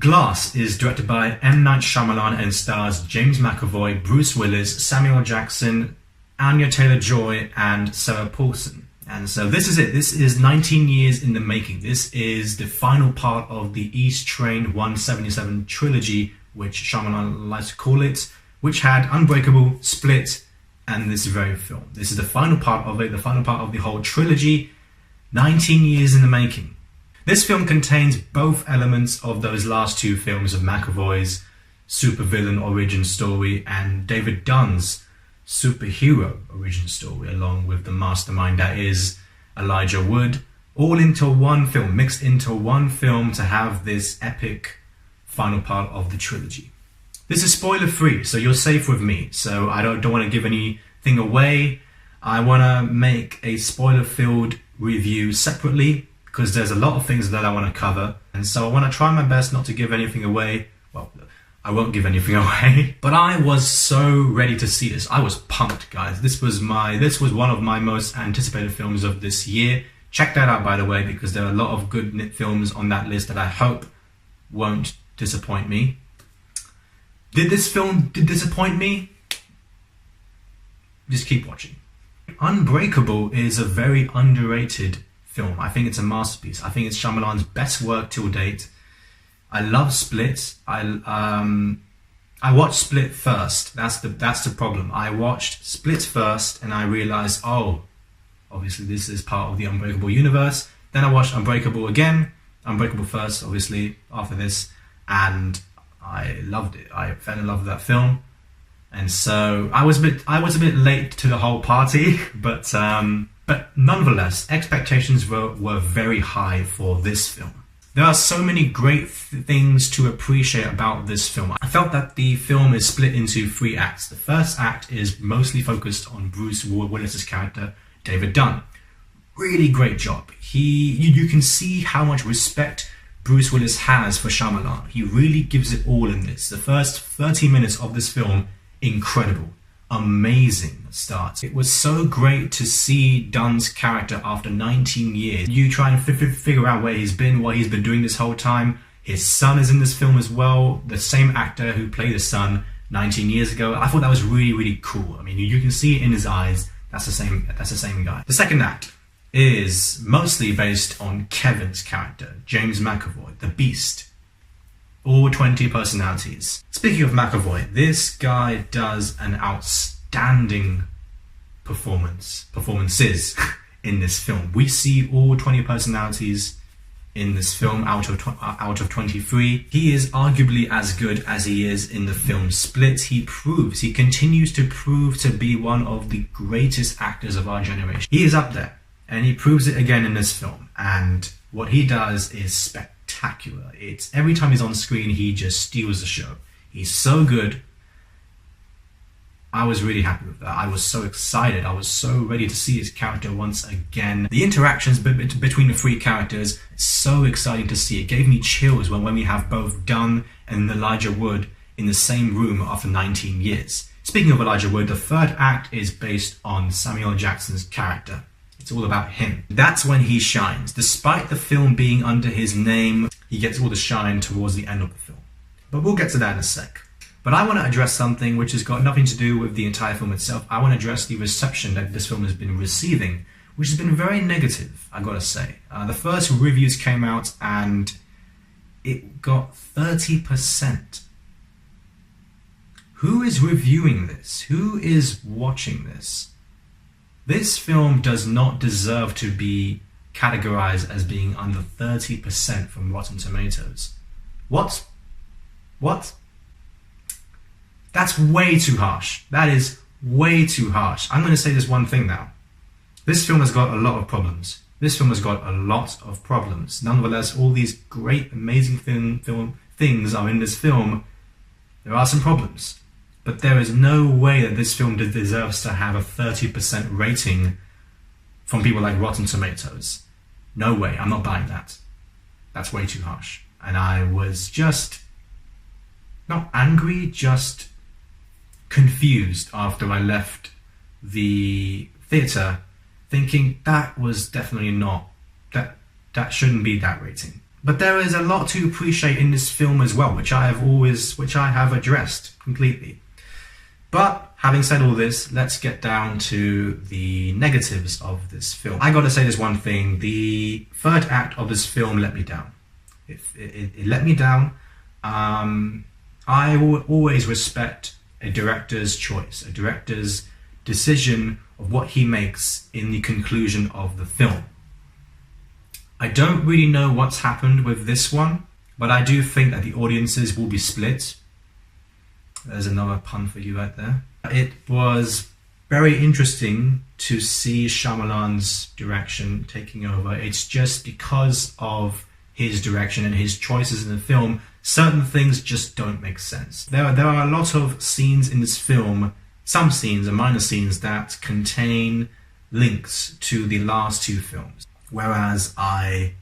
Glass is directed by M Night Shyamalan and stars James McAvoy, Bruce Willis, Samuel Jackson, Anya Taylor-Joy, and Sarah Paulson. And so this is it. This is 19 years in the making. This is the final part of the East Train 177 trilogy, which Shyamalan likes to call it, which had Unbreakable, Split, and this very film. This is the final part of it, the final part of the whole trilogy, 19 years in the making. This film contains both elements of those last two films of McAvoy's supervillain origin story and David Dunn's superhero origin story, along with the mastermind that is Elijah Wood, all into one film, mixed into one film to have this epic final part of the trilogy. This is spoiler free, so you're safe with me. So I don't want to give anything away. I want to make a spoiler filled review separately because there's a lot of things that I want to cover. And so I want to try my best not to give anything away. Well, I won't give anything away, but I was so ready to see this. I was pumped, guys. This was one of my most anticipated films of this year. Check that out, by the way, because there are a lot of good films on that list that I hope won't disappoint me. Did this film disappoint me? Just keep watching. Unbreakable is a very underrated film. I think it's a masterpiece. I think it's Shyamalan's best work till date. I love Split. I watched Split first. That's the problem. I watched Split first and I realized, oh, obviously this is part of the Unbreakable universe. Then I watched Unbreakable again. Unbreakable first, obviously, after this, and I loved it. I fell in love with that film. And so I was a bit late to the whole party, but nonetheless, expectations were very high for this film. There are so many great things to appreciate about this film. I felt that the film is split into 3 acts. The first act is mostly focused on Bruce Willis's character, David Dunn. Really great job. You can see how much respect Bruce Willis has for Shyamalan. He really gives it all in this. The first 30 minutes of this film, incredible, amazing start. It was so great to see Dunn's character after 19 years. You try and figure out where he's been, what he's been doing this whole time. His son is in this film as well, the same actor who played his son 19 years ago. I thought that was really, really cool. I mean, you can see it in his eyes. That's the same guy. The second act is mostly based on Kevin's character, James McAvoy, the Beast. All 20 personalities. Speaking of McAvoy, this guy does an outstanding performances in this film. We see all 20 personalities in this film out of 23. He is arguably as good as he is in the film Split. He continues to prove to be one of the greatest actors of our generation. He is up there, and he proves it again in this film. And what he does is spectacular. It's every time he's on screen, he just steals the show. He's so good. I was really happy with that. I was so excited. I was so ready to see his character once again. The interactions between the 3 characters, it's so exciting to see. It gave me chills when we have both Dunn and Elijah Wood in the same room after 19 years. Speaking of Elijah Wood, the third act is based on Samuel Jackson's character. It's all about him. That's when he shines. Despite the film being under his name, he gets all the shine towards the end of the film. But we'll get to that in a sec. But I want to address something which has got nothing to do with the entire film itself. I want to address the reception that this film has been receiving, which has been very negative, I gotta say. The first reviews came out and it got 30%. Who is reviewing this? Who is watching this? This film does not deserve to be categorized as being under 30% from Rotten Tomatoes. What? That's way too harsh. That is way too harsh. I'm going to say this one thing now. This film has got a lot of problems. Nonetheless, all these great, amazing things are in this film. There are some problems. But there is no way that this film deserves to have a 30% rating from people like Rotten Tomatoes. No way. I'm not buying that. That's way too harsh. And I was just not angry, just confused after I left the theatre, thinking that was definitely not, that shouldn't be that rating. But there is a lot to appreciate in this film as well, which I have addressed completely. But having said all this, let's get down to the negatives of this film. I gotta say this one thing: the third act of this film let me down. It let me down. I will always respect a director's choice, a director's decision of what he makes in the conclusion of the film. I don't really know what's happened with this one, but I do think that the audiences will be split. There's another pun for you right there. It was very interesting to see Shyamalan's direction taking over. It's just because of his direction and his choices in the film, certain things just don't make sense. There are a lot of scenes in this film, some scenes and minor scenes, that contain links to the last two films. Whereas I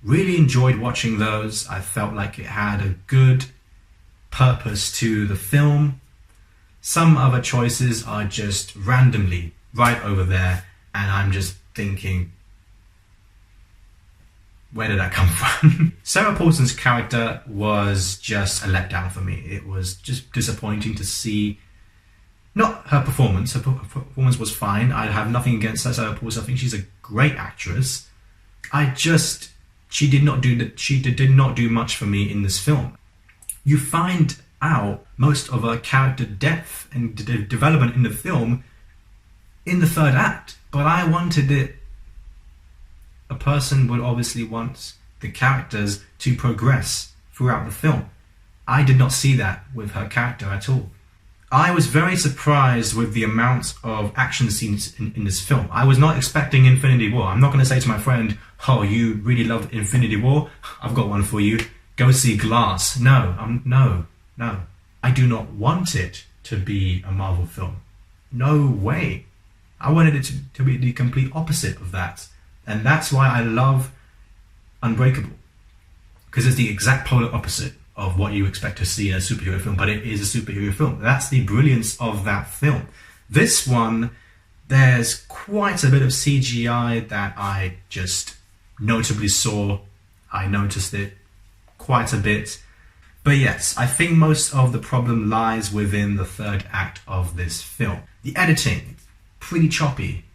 really enjoyed watching those. I felt like it had a good purpose to the film. Some other choices are just randomly right over there, and I'm just thinking, where did that come from? Sarah Paulson's character was just a letdown for me. It was just disappointing to see. Not her performance. Her performance was fine. I have nothing against Sarah Paulson. I think she's a great actress. She did not do much for me in this film. You find out most of her character depth and development in the film in the third act, but I wanted it. A person would obviously want the characters to progress throughout the film. I did not see that with her character at all. I was very surprised with the amount of action scenes in this film. I was not expecting Infinity War. I'm not going to say to my friend, oh, you really loved Infinity War? I've got one for you. Go see Glass. No. I do not want it to be a Marvel film. No way. I wanted it to be the complete opposite of that. And that's why I love Unbreakable. Because it's the exact polar opposite of what you expect to see in a superhero film, but it is a superhero film. That's the brilliance of that film. This one, there's quite a bit of CGI that I just notably saw. I noticed it quite a bit. But yes, I think most of the problem lies within the third act of this film. The editing, pretty choppy.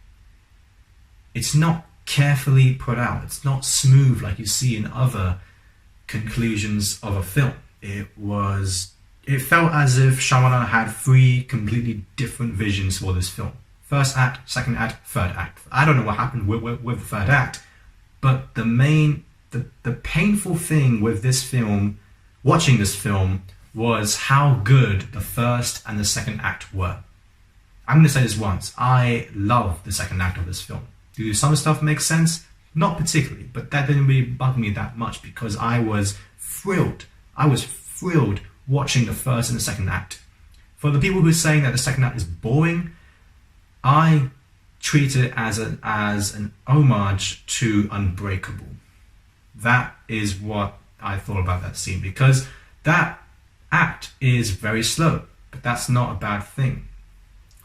It's not carefully put out. It's not smooth like you see in other conclusions of a film. It felt as if Shyamalan had three completely different visions for this film. First act, second act, third act. I don't know what happened with the third act, but the painful thing with this film, watching this film, was how good the first and the second act were. I'm going to say this once. I love the second act of this film. Do some stuff make sense? Not particularly, but that didn't really bug me that much because I was thrilled. I was thrilled watching the first and the second act. For the people who are saying that the second act is boring, I treat it as an homage to Unbreakable. That is what I thought about that scene, because that act is very slow, but that's not a bad thing.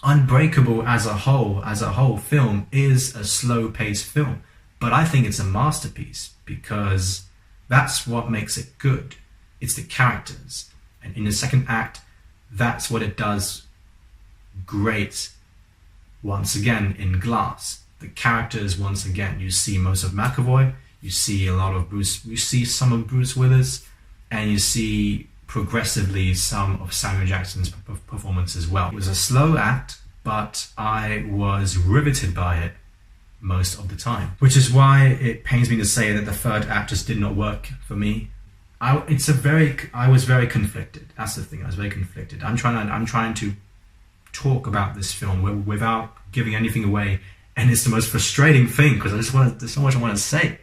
Unbreakable as a whole film is a slow-paced film, but I think it's a masterpiece because that's what makes it good. It's the characters, and in the second act, that's what it does great. Once again, in Glass, the characters, once again, you see most of McAvoy, you see some of Bruce Willis, and you see progressively some of Samuel Jackson's performance as well. It was a slow act, but I was riveted by it most of the time, which is why it pains me to say that the third act just did not work for me. I was very conflicted. That's the thing. I was very conflicted. I'm trying to talk about this film without giving anything away, and it's the most frustrating thing because there's so much I want to say,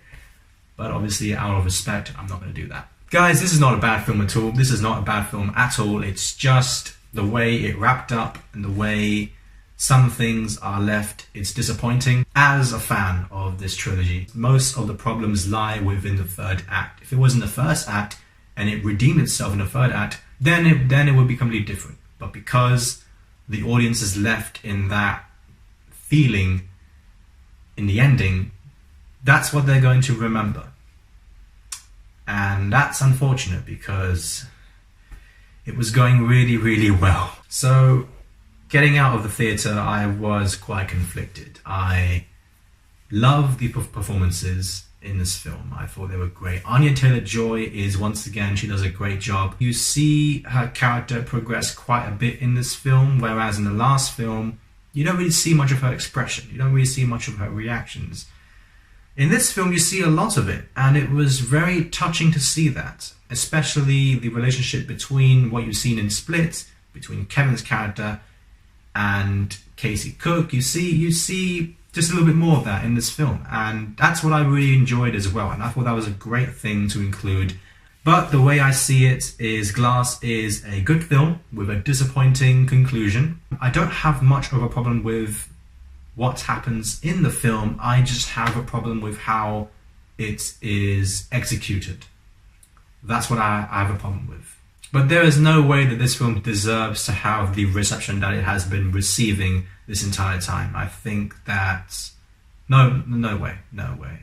but obviously out of respect, I'm not going to do that. Guys, this is not a bad film at all. This is not a bad film at all. It's just the way it wrapped up and the way some things are left. It's disappointing. As a fan of this trilogy, most of the problems lie within the third act. If it was in the first act and it redeemed itself in the third act, then it would be completely different. But because the audience is left in that feeling in the ending, that's what they're going to remember. And that's unfortunate because it was going really, really well. So getting out of the theatre, I was quite conflicted. I love the performances in this film. I thought they were great. Anya Taylor-Joy is, once again, she does a great job. You see her character progress quite a bit in this film, whereas in the last film, you don't really see much of her expression. You don't really see much of her reactions. In this film, you see a lot of it, and it was very touching to see that, especially the relationship between what you've seen in Split, between Kevin's character and Casey Cook. You see just a little bit more of that in this film, and that's what I really enjoyed as well, and I thought that was a great thing to include. But the way I see it is Glass is a good film with a disappointing conclusion. I don't have much of a problem with what happens in the film, I just have a problem with how it is executed. That's what I have a problem with. But there is no way that this film deserves to have the reception that it has been receiving this entire time. I think that... No way.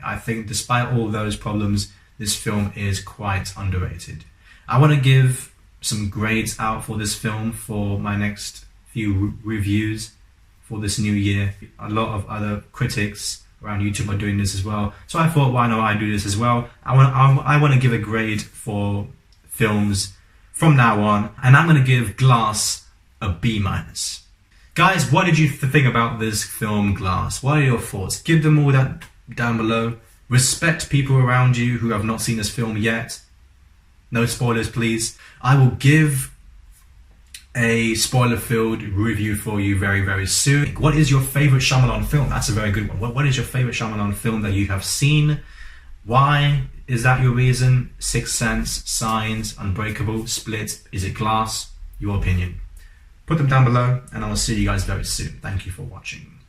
I think despite all those problems, this film is quite underrated. I want to give some grades out for this film for my next few reviews for this new year. A lot of other critics around YouTube are doing this as well, so I thought, why not I do this as well? I want to give a grade for films from now on, and I'm going to give Glass a B-. Guys, what did you think about this film, Glass? What are your thoughts? Give them all that down below. Respect people around you who have not seen this film yet. No spoilers, please. I will give a spoiler-filled review for you very, very soon. What is your favourite Shyamalan film? That's a very good one. What is your favourite Shyamalan film that you have seen? Why is that your reason? Sixth Sense, Signs, Unbreakable, Split, is it Glass? Your opinion. Put them down below, and I will see you guys very soon. Thank you for watching.